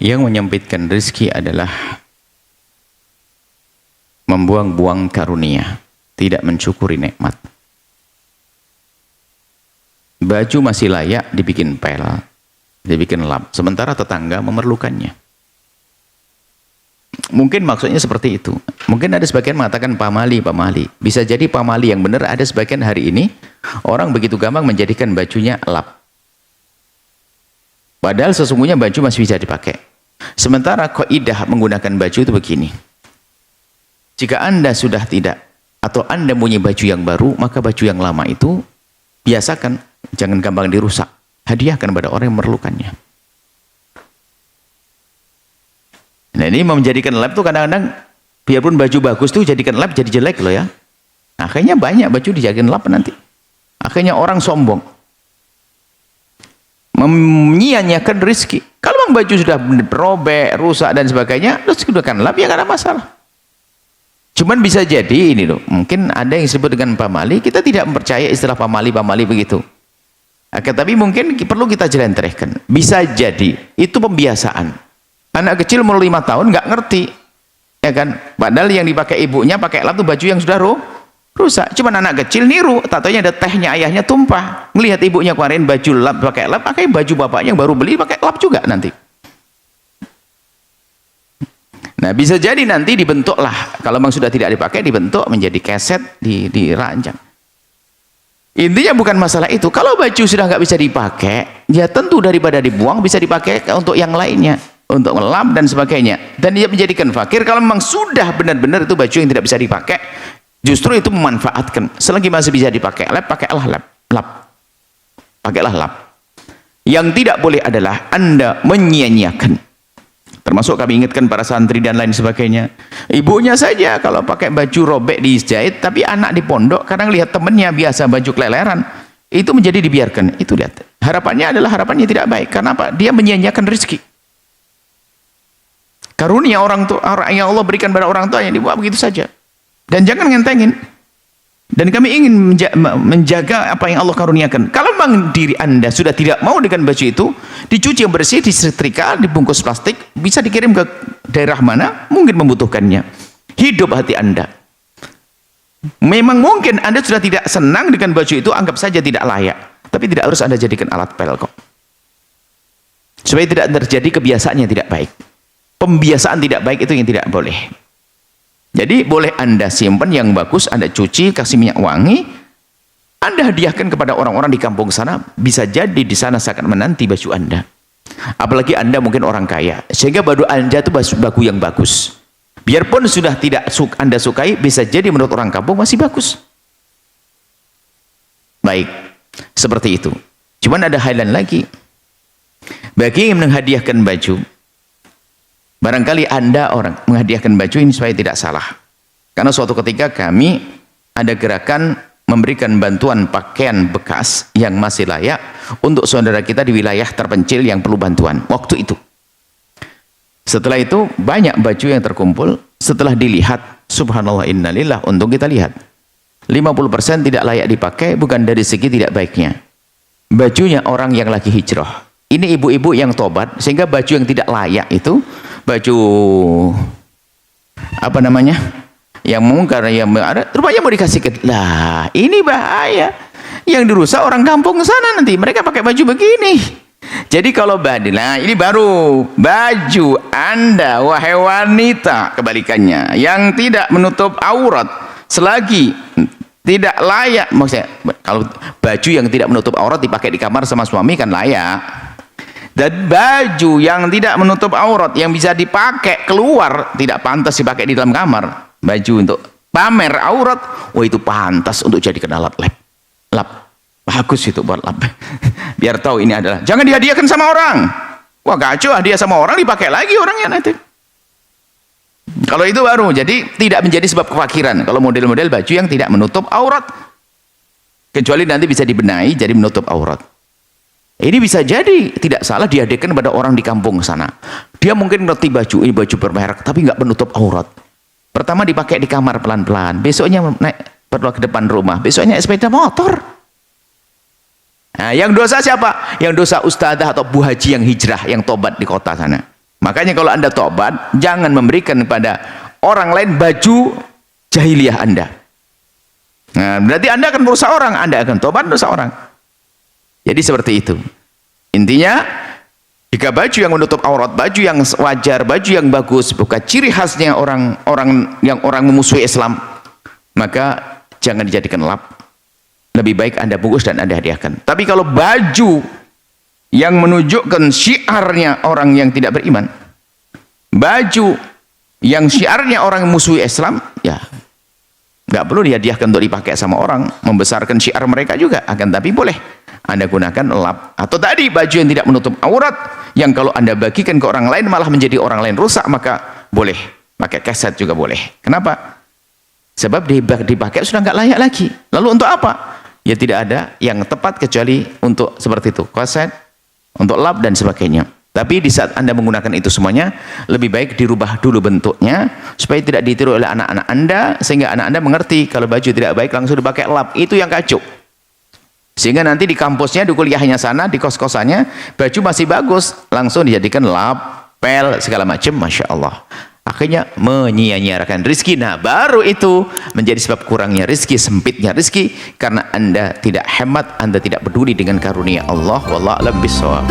Yang menyempitkan rezeki adalah membuang-buang karunia, tidak mensyukuri nikmat. Baju masih layak dibikin pel, dibikin lap, sementara tetangga memerlukannya. Mungkin maksudnya seperti itu. Mungkin ada sebagian mengatakan pamali. Bisa jadi pamali yang benar, ada sebagian hari ini orang begitu gampang menjadikan bajunya lap. Padahal sesungguhnya baju masih bisa dipakai. Sementara kaidah menggunakan baju itu begini. Jika Anda sudah tidak, atau Anda punya baju yang baru, maka baju yang lama itu biasakan, jangan gampang dirusak. Hadiahkan pada orang yang memerlukannya. Nah, ini menjadikan lap itu kadang-kadang, biarpun baju bagus tuh jadikan lap jadi jelek loh ya. Akhirnya banyak baju dijadikan lap nanti. Akhirnya orang sombong. Menyia-nyiakan rezeki. Kalau memang baju sudah robek, rusak dan sebagainya, terus gunakan lap ya nggak ada masalah. Cuman bisa jadi ini loh, mungkin ada yang disebut dengan pamali, kita tidak mempercaya istilah pamali begitu. Tapi mungkin perlu kita jelentrehkan. Bisa jadi itu pembiasaan. Anak kecil umur 5 tahun nggak ngerti, ya kan? Padahal yang dipakai ibunya pakai lap tuh baju yang sudah rusak. Cuman anak kecil niru, tatanya ada tehnya ayahnya tumpah. Melihat ibunya kemarin baju lap pakai baju bapaknya yang baru beli pakai lap juga nanti. Nah, bisa jadi nanti dibentuklah, kalau memang sudah tidak dipakai, dibentuk menjadi keset, dirancang. Intinya bukan masalah itu. Kalau baju sudah nggak bisa dipakai, ya tentu daripada dibuang bisa dipakai untuk yang lainnya, untuk ngelap dan sebagainya. Dan dia menjadikan fakir kalau memang sudah benar-benar itu baju yang tidak bisa dipakai. Justru itu memanfaatkan. Selagi masih bisa dipakai lap, pakailah lap. Pakailah lap. Yang tidak boleh adalah Anda menyia-nyiakan. Termasuk kami ingatkan para santri dan lain sebagainya. Ibunya saja kalau pakai baju robek dijahit, tapi anak di pondok kadang lihat temannya biasa baju keleleran, itu menjadi dibiarkan. Itu lihat. Harapannya adalah harapannya tidak baik. Karena apa? Dia menyia-nyiakan rezeki. Karunia orang tua yang Allah berikan pada orang tua yang dibuat begitu saja. Dan jangan ngentengin. Dan kami ingin menjaga apa yang Allah karuniakan. Kalau memang diri Anda sudah tidak mau dengan baju itu, dicuci yang bersih, disetrika, dibungkus plastik, bisa dikirim ke daerah mana mungkin membutuhkannya. Hidup hati Anda. Memang mungkin Anda sudah tidak senang dengan baju itu, anggap saja tidak layak. Tapi tidak harus Anda jadikan alat pel kok. Supaya tidak terjadi kebiasaan yang tidak baik. Pembiasaan tidak baik itu yang tidak boleh. Jadi boleh Anda simpan yang bagus, Anda cuci, kasih minyak wangi, Anda hadiahkan kepada orang-orang di kampung sana, bisa jadi di sana akan menanti baju Anda. Apalagi Anda mungkin orang kaya, sehingga baju Anda itu baju yang bagus. Biarpun sudah tidak Anda sukai, bisa jadi menurut orang kampung masih bagus. Baik, seperti itu. Cuman ada hal lain lagi. Bagi yang menghadiahkan baju, barangkali Anda orang menghadiahkan baju ini supaya tidak salah. Karena suatu ketika kami ada gerakan memberikan bantuan pakaian bekas yang masih layak untuk saudara kita di wilayah terpencil yang perlu bantuan. Waktu itu. Setelah itu banyak baju yang terkumpul. Setelah dilihat, subhanallah innalillah, untung kita lihat. 50% tidak layak dipakai, bukan dari segi tidak baiknya. Bajunya orang yang lagi hijrah. Ini ibu-ibu yang tobat, sehingga baju yang tidak layak itu, baju apa namanya yang mungkar, yang ada rupanya mau dikasih ke, lah ini bahaya, yang dirusak orang kampung sana, nanti mereka pakai baju begini. Jadi kalau nah ini baru baju Anda wahai wanita, kebalikannya yang tidak menutup aurat, selagi tidak layak, maksudnya kalau baju yang tidak menutup aurat dipakai di kamar sama suami kan layak. Dan baju yang tidak menutup aurat yang bisa dipakai keluar tidak pantas dipakai di dalam kamar. Baju untuk pamer aurat, wah itu pantas untuk jadikan alat lap. Bagus itu buat lap. Biar tahu ini adalah, jangan dihadiahkan sama orang. Wah kacau, hadiah sama orang dipakai lagi orangnya nanti. Kalau itu baru, jadi tidak menjadi sebab kefakiran. Kalau model-model baju yang tidak menutup aurat, kecuali nanti bisa dibenahi jadi menutup aurat. Ini bisa jadi tidak salah dihadiahkan kepada orang di kampung sana. Dia mungkin ngerti baju ini baju bermerek, tapi nggak menutup aurat. Pertama dipakai di kamar pelan-pelan, besoknya naik perlu ke depan rumah, besoknya sepeda motor. Nah, yang dosa siapa? Yang dosa ustadzah atau bu haji yang hijrah, yang tobat di kota sana. Makanya kalau Anda tobat, jangan memberikan kepada orang lain baju jahiliyah Anda. Nah, berarti Anda akan merusak orang, Anda akan tobat merusak orang. Jadi seperti itu. Intinya, jika baju yang menutup aurat, baju yang wajar, baju yang bagus, bukan ciri khasnya orang memusuhi Islam, maka jangan dijadikan lap. Lebih baik Anda bungkus dan Anda hadiahkan. Tapi kalau baju yang menunjukkan syiarnya orang yang tidak beriman, baju yang syiarnya orang yang musuhi Islam, ya nggak perlu dihadiahkan untuk dipakai sama orang, membesarkan syiar mereka juga. Akan tapi boleh Anda gunakan lap. Atau tadi baju yang tidak menutup aurat, yang kalau Anda bagikan ke orang lain malah menjadi orang lain rusak, maka boleh pakai keset juga boleh. Kenapa? Sebab dipakai sudah nggak layak lagi. Lalu untuk apa? Ya tidak ada yang tepat kecuali untuk seperti itu, keset, untuk lap dan sebagainya. Tapi di saat Anda menggunakan itu semuanya, lebih baik dirubah dulu bentuknya supaya tidak ditiru oleh anak-anak Anda, sehingga anak Anda mengerti kalau baju tidak baik langsung dipakai lap. Itu yang kacau. Sehingga nanti di kampusnya, di kuliahnya sana, di kos-kosannya, baju masih bagus, langsung dijadikan lap, pel, segala macam, Masya Allah. Akhirnya menyia-nyiakan rizki. Nah, baru itu menjadi sebab kurangnya rizki, sempitnya rizki, karena Anda tidak hemat, Anda tidak peduli dengan karunia Allah. Wallahu a'lam bishawab.